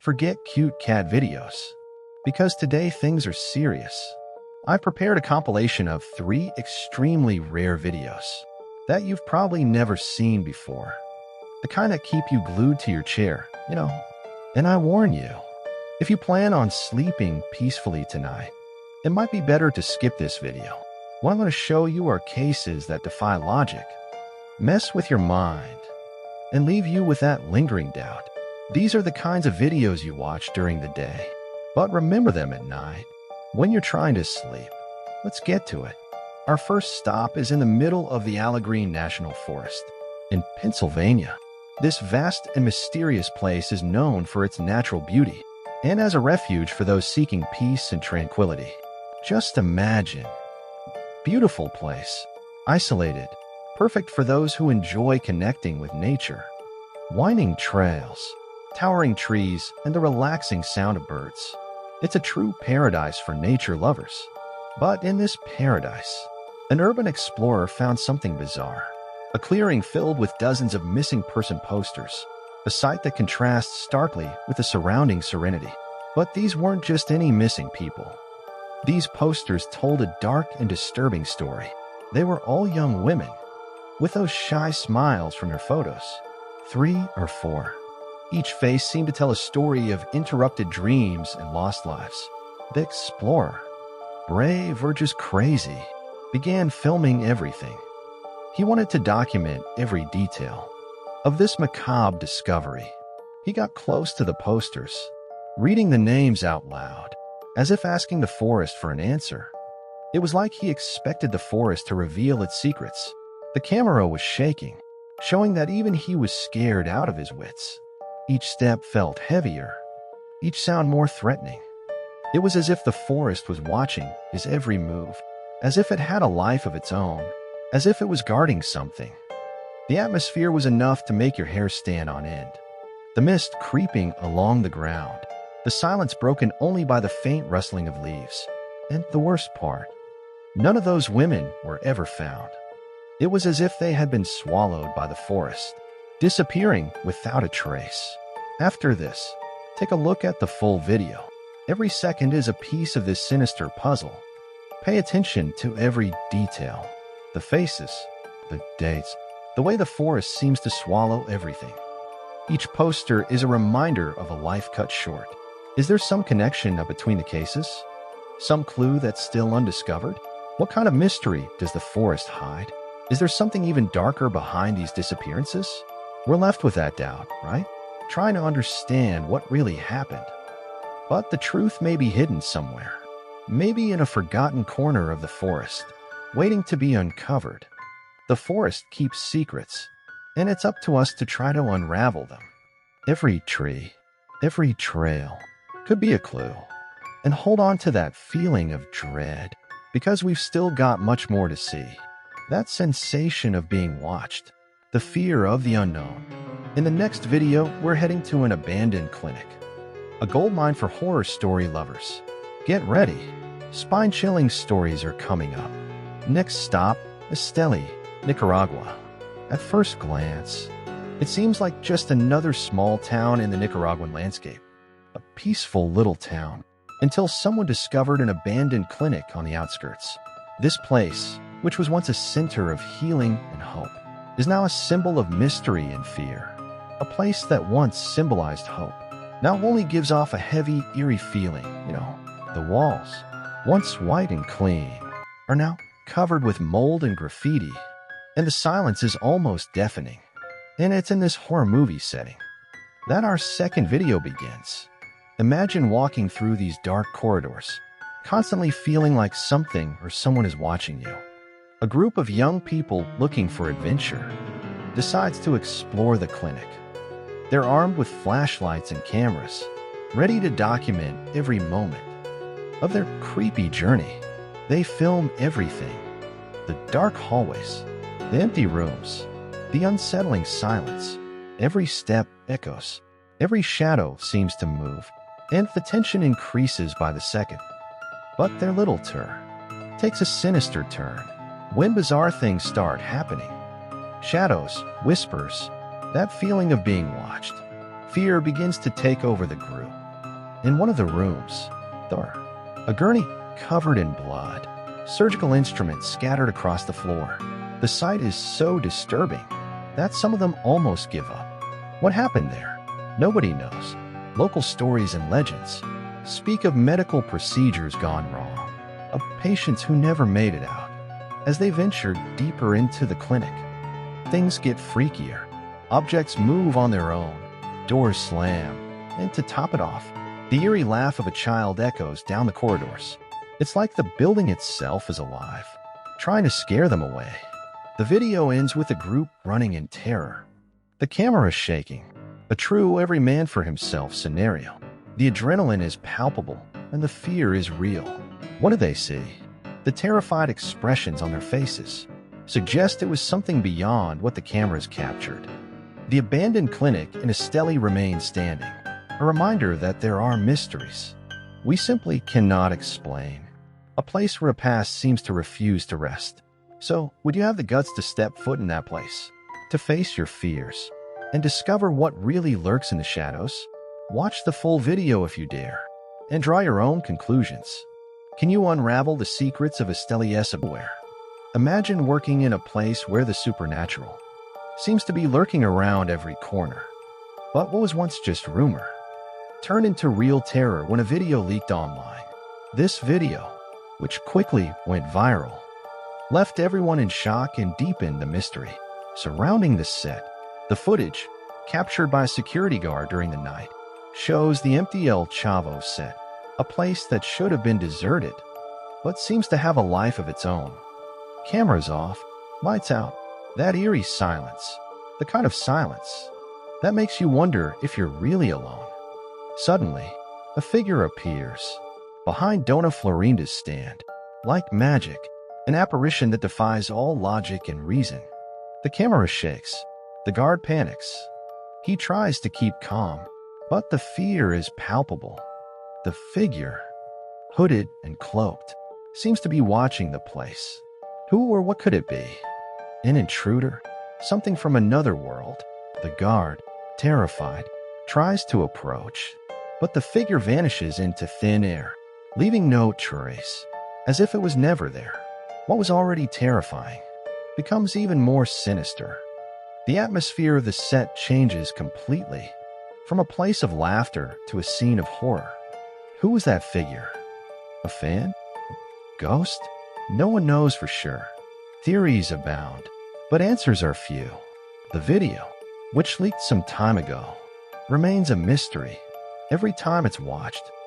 forget cute cat videos. Because today things are serious. I prepared a compilation of 3 extremely rare videos that you've probably never seen before. The kind that keep you glued to your chair, And I warn you, if you plan on sleeping peacefully tonight, it might be better to skip this video. What I'm going to show you are cases that defy logic, mess with your mind, and leave you with that lingering doubt. These are the kinds of videos you watch during the day, but remember them at night when you're trying to sleep. Let's get to it. Our first stop is in the middle of the Allegheny National Forest in Pennsylvania. This vast and mysterious place is known for its natural beauty and as a refuge for those seeking peace and tranquility. Just imagine. Beautiful place, isolated, perfect for those who enjoy connecting with nature. Winding trails, towering trees, and the relaxing sound of birds. It's a true paradise for nature lovers. But in this paradise, an urban explorer found something bizarre. A clearing filled with dozens of missing person posters, a sight that contrasts starkly with the surrounding serenity. But these weren't just any missing people. These posters told a dark and disturbing story. They were all young women, with those shy smiles from their photos. 3 or 4. Each face seemed to tell a story of interrupted dreams and lost lives. The explorer, brave or just crazy, began filming everything. He wanted to document every detail of this macabre discovery. He got close to the posters, reading the names out loud, as if asking the forest for an answer. It was like he expected the forest to reveal its secrets. The camera was shaking, showing that even he was scared out of his wits. Each step felt heavier, each sound more threatening. It was as if the forest was watching his every move, as if it had a life of its own, as if it was guarding something. The atmosphere was enough to make your hair stand on end. The mist creeping along the ground, the silence broken only by the faint rustling of leaves. And the worst part, none of those women were ever found. It was as if they had been swallowed by the forest, disappearing without a trace. After this, take a look at the full video. Every second is a piece of this sinister puzzle. Pay attention to every detail. The faces, the dates, the way the forest seems to swallow everything. Each poster is a reminder of a life cut short. Is there some connection between the cases? Some clue that's still undiscovered? What kind of mystery does the forest hide? Is there something even darker behind these disappearances? We're left with that doubt, right? Trying to understand what really happened. But the truth may be hidden somewhere. Maybe in a forgotten corner of the forest, waiting to be uncovered. The forest keeps secrets, and it's up to us to try to unravel them. Every tree, every trail could be a clue. And hold on to that feeling of dread, because we've still got much more to see. That sensation of being watched, the fear of the unknown. In the next video, we're heading to an abandoned clinic, a goldmine for horror story lovers. Get ready. Spine-chilling stories are coming up. Next stop, Esteli, Nicaragua. At first glance, it seems like just another small town in the Nicaraguan landscape. A peaceful little town, until someone discovered an abandoned clinic on the outskirts. This place, which was once a center of healing and hope, is now a symbol of mystery and fear. A place that once symbolized hope now only gives off a heavy, eerie feeling. The walls, once white and clean, are now covered with mold and graffiti, and the silence is almost deafening. And it's in this horror movie setting that our second video begins. Imagine walking through these dark corridors, constantly feeling like something or someone is watching you. A group of young people looking for adventure decides to explore the clinic. They're armed with flashlights and cameras, ready to document every moment of their creepy journey. They film everything: the dark hallways, the empty rooms, the unsettling silence. Every step echoes, every shadow seems to move, and the tension increases by the second. But their little tour takes a sinister turn when bizarre things start happening. Shadows, whispers, that feeling of being watched. Fear begins to take over the group. In one of the rooms, there are a gurney covered in blood, surgical instruments scattered across the floor. The sight is so disturbing that some of them almost give up. What happened there? Nobody knows. Local stories and legends speak of medical procedures gone wrong, of patients who never made it out. As they venture deeper into the clinic, things get freakier. Objects move on their own, doors slam, and to top it off, the eerie laugh of a child echoes down the corridors. It's like the building itself is alive, trying to scare them away. The video ends with the group running in terror. The camera is shaking, a true every man for himself scenario. The adrenaline is palpable, and the fear is real. What do they see? The terrified expressions on their faces suggest it was something beyond what the cameras captured. The abandoned clinic in Esteli remains standing, a reminder that there are mysteries we simply cannot explain. A place where a past seems to refuse to rest. So, would you have the guts to step foot in that place? To face your fears and discover what really lurks in the shadows? Watch the full video if you dare, and draw your own conclusions. Can you unravel the secrets of Esteli Esabuer? Imagine working in a place where the supernatural seems to be lurking around every corner. But what was once just rumor turned into real terror when a video leaked online. This video, which quickly went viral, left everyone in shock and deepened the mystery surrounding the set. The footage, captured by a security guard during the night, shows the empty El Chavo set, a place that should have been deserted, but seems to have a life of its own. Cameras off, lights out, that eerie silence, the kind of silence that makes you wonder if you're really alone. Suddenly, a figure appears behind Dona Florinda's stand. Like magic, an apparition that defies all logic and reason. The camera shakes. The guard panics. He tries to keep calm, but the fear is palpable. The figure, hooded and cloaked, seems to be watching the place. Who or what could it be? An intruder? Something from another world? The guard, terrified, tries to approach, but the figure vanishes into thin air, leaving no trace, as if it was never there. What was already terrifying becomes even more sinister. The atmosphere of the set changes completely, from a place of laughter to a scene of horror. Who was that figure? A fan? A ghost? No one knows for sure. Theories abound, but answers are few. The video, which leaked some time ago, remains a mystery. Every time it's watched,